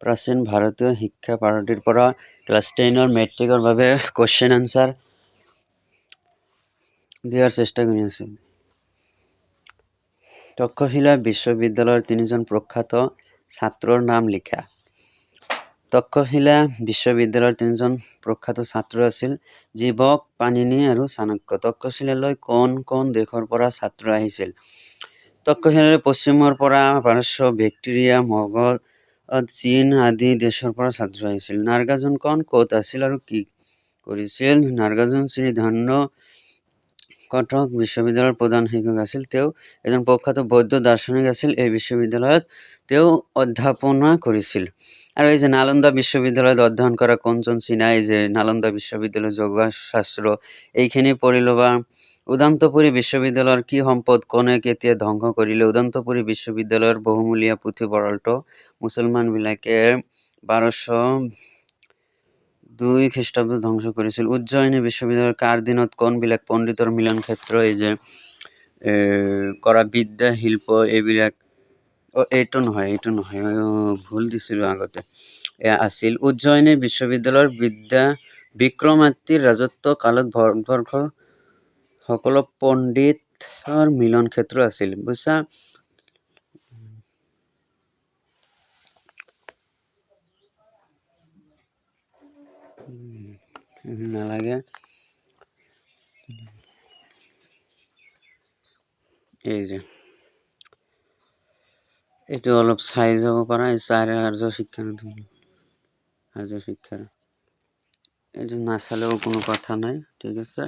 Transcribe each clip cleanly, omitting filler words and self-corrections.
প্ৰাচীন ভাৰতীয় শিক্ষা পদ্ধতিৰ পৰা ক্লাছ 10 মেট্ৰিকৰ বাবে কুৱেশ্যন আনচাৰ দিয়াৰ চেষ্টা কৰি আছোঁ। তক্ষশিলা বিশ্ববিদ্যালয়ৰ 3জন প্ৰখ্যাত ছাত্ৰৰ নাম লিখা। তক্ষশিলা বিশ্ববিদ্যালয়ৰ 3জন প্ৰখ্যাত ছাত্ৰ আছিল জীৱক, পাণিনি আৰু চাণক্য। তক্ষশিলালৈ কোন কোন দেশৰ পৰা ছাত্ৰ আহিছিল? তক্ষশিলালৈ পশ্চিমৰ পৰা পাৰস্য, বেক্ট্ৰিয়া, মগধ, চীন আদি দেশৰ পৰা ছাত্ৰ আহিছিল। নাগাৰ্জুন কোন ক'ত আছিল আৰু কি কৰিছিল? নাগাৰ্জুন শ্ৰী ধন্য কটক বিশ্ববিদ্যালয়ৰ প্ৰধান শিক্ষক আছিল। তেওঁ এজন প্ৰখ্যাত বৌদ্ধ দাৰ্শনিক আছিল। এই বিশ্ববিদ্যালয়ত তেওঁ অধ্যাপনা কৰিছিল। আৰু এই যে নালন্দা বিশ্ববিদ্যালয়ত অধ্যয়ন কৰা কোনজন চীনা, এই যে নালন্দা বিশ্ববিদ্যালয় যোগশাস্ত্ৰ এইখিনি পঢ়ি ল'বা। উদন্তপুৰী বিশ্ববিদ্যালয়ৰ কি সম্পদ কোনে কেতিয়া ধ্বংস কৰিলে? উদন্তপুৰী বিশ্ববিদ্যালয়ৰ বহুমূলীয়া পুথিভঁৰালটো মুছলমানবিলাকে 1202 খ্ৰীষ্টাব্দত ধ্বংস কৰিছিল। উজ্জয়িনী বিশ্ববিদ্যালয়ৰ কাৰ দিনত কোনবিলাক পণ্ডিতৰ মিলন ক্ষেত্ৰ, এই যে কৰা বিদ্যা শিল্প এইবিলাক এইটো নহয় ভুল দিছিলোঁ আগতে আছিল। উজ্জয়িনী বিশ্ববিদ্যালয়ৰ বিক্ৰমাদিত্যৰ ৰাজত্ব কালত ভাৰতবৰ্ষৰ সকলো পণ্ডিতৰ মিলন ক্ষেত্ৰ আছিল। বুজিছা? নালাগে, এই যে এইটো অলপ চাই যাব পাৰা। আৰ্য শিক্ষাৰ এইটো নাচালেও কোনো কথা নাই, ঠিক আছে।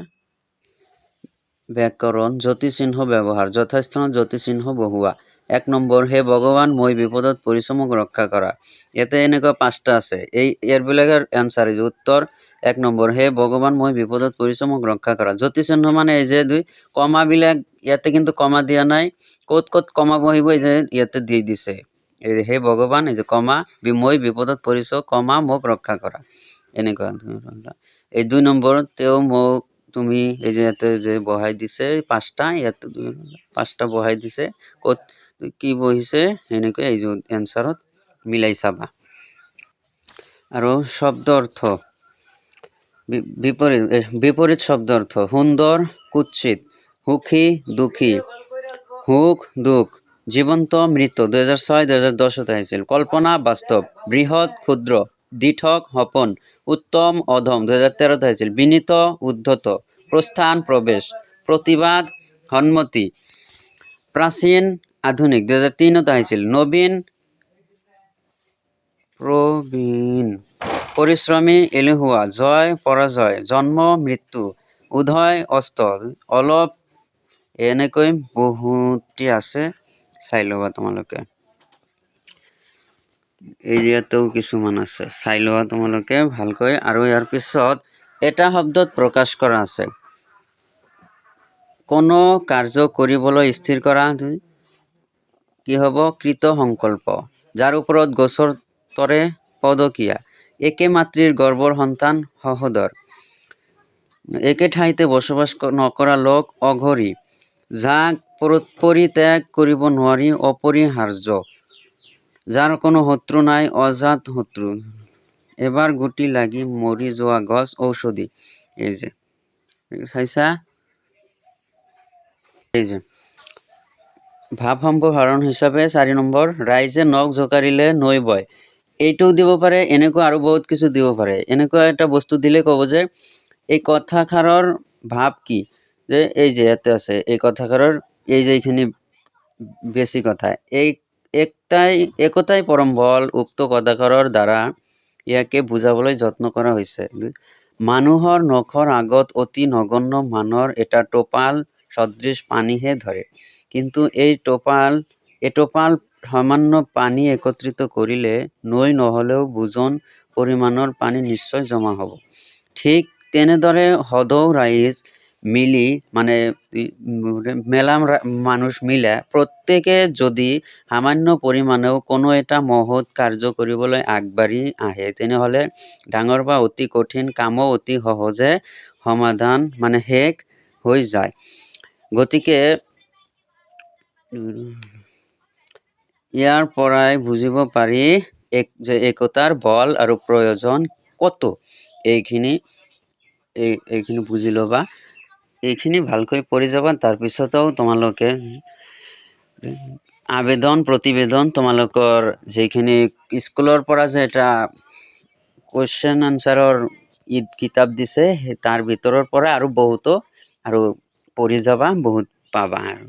ব্যাকৰণ, জ্যোতিচিহ্ন ব্যৱহাৰ, যথাস্থানত জ্যোতিচিহ্ন বহুৱা। 1 নম্বৰ, হে ভগৱান মই বিপদত পৰিছো মোক ৰক্ষা কৰা। ইয়াতে এনেকুৱা 5টা আছে। ইয়াৰবিলাকৰ এনচাৰ উত্তৰ 1 নম্বৰ, হে ভগৱান মই বিপদত পৰিছো মোক ৰক্ষা কৰা। জ্যোতিচিহ্ন মানে এই যে কমাবিলাক, ইয়াতে কিন্তু কমা দিয়া নাই। ক'ত ক'ত কমা বহিব এই যে ইয়াতে দি দিছে। হে ভগৱান, এই যে কমা, মই বিপদত পৰিছো কমা মোক ৰক্ষা কৰা, এনেকুৱা। এই 2 নম্বৰ, তেওঁ মোক তুমি এই যে ইয়াতে যে বহাই দিছে 5টা, ইয়াতে 5টা বহাই দিছে, ক'ত কি বহিছে সেনেকৈ এই যে এনচাৰত মিলাই চাবা। আৰু শব্দ অৰ্থ, বিপৰীত শব্দ অৰ্থ, সুন্দৰ কুৎসিত, সুখী দুখী, সুখ দুখ, জীৱন্ত মৃত 2006 2010 আহিছিল। কল্পনা বাস্তৱ, বৃহৎ ক্ষুদ্ৰ, দিঠক সপোন, উত্তম অধম 2013 আহিছিল। বিনীত উদ্ধত, প্ৰস্থান প্ৰৱেশ, প্ৰতিবাদ সন্মতি, প্ৰাচীন আধুনিক 2003 আহিছিল। নবীন প্ৰবীণ, পৰিশ্ৰমী এলেহুৱা, জয় পৰাজয়, জন্ম মৃত্যু, উদয় অস্ত, অলপ, এনেকৈ বহুটি আছে, চাই ল'বা তোমালোকে। এৰিয়াতেও কিছুমান আছে, চাই লোৱা তোমালোকে ভালকৈ। আৰু ইয়াৰ পিছত এটা শব্দত প্ৰকাশ কৰা আছে। কোনো কাৰ্য কৰিবলৈ স্থিৰ কৰা কি হ'ব? কৃত সংকল্প। যাৰ ওপৰত গছৰ তৰে পদকীয়া, একে মাতৃৰ গৰ্ভৰ সন্তান সহোদৰ, একে ঠাইতে বসবাস নকৰা লোক অঘৰী, যাক পৰিত্যাগ কৰিব নোৱাৰি অপৰিহাৰ্য, যাৰ কোনো শত্ৰু নাই অজাত শত্ৰু, এবাৰ গুটি লাগি মৰি যোৱা গছ ঔষধি। এই যে চাইছা, এই যে ভাৱ সম্প্ৰসাৰণ হিচাপে 4 নম্বৰ, ৰাইজে নখ জোকাৰিলে নৈ বয়। এইটোও দিব পাৰে, এনেকুৱা আৰু বহুত কিছু দিব পাৰে। এনেকুৱা এটা বস্তু দিলে ক'ব যে এই কথাষাৰৰ ভাৱ কি, যে এই যে ইয়াতে আছে এই কথাষাৰৰ এই যে এইখিনি বেছি কথা, একতাই পৰম বল, উক্ত কথাষাৰৰ দ্বাৰা ইয়াকে বুজাবলৈ যত্ন কৰা হৈছে। মানুহৰ নখৰ আগত অতি নগণ্য মানৰ এটা টোপাল সদৃশ পানীহে ধৰে, কিন্তু এই টোপাল সামান্য পানী একত্ৰিত কৰিলে নৈ নহ'লেও বোজন পৰিমাণৰ পানী নিশ্চয় জমা হ'ব। ঠিক তেনেদৰে সদৌ ৰাইজ মিলি, মানে মেলা মানুষ মিলে প্ৰত্যেকে যদি সামান্য পৰিমাণেও কোনো এটা মহৎ কাৰ্য কৰিবলৈ আগবাঢ়ি আহে, তেনেহ'লে ডাঙৰ বা অতি কঠিন কামো অতি সহজে সমাধান শেষ হৈ যায়। গতিকে ইয়াৰ পৰাই বুজিব পাৰি যে একতাৰ বল আৰু প্ৰয়োজন কত। এইখিনি বুজি ল'বা। এইখিনি ভালকৈ পঢ়ি যাবা। তাৰপিছতো তোমালোকে আবেদন প্ৰতিবেদন তোমালোকৰ যিখিনি স্কুলৰ পৰা যে এটা কুৱেশ্যন আনচাৰৰ কিতাপ দিছে তাৰ ভিতৰৰ পৰা আৰু বহুতো আৰু পঢ়ি যাবা, বহুত পাবা আৰু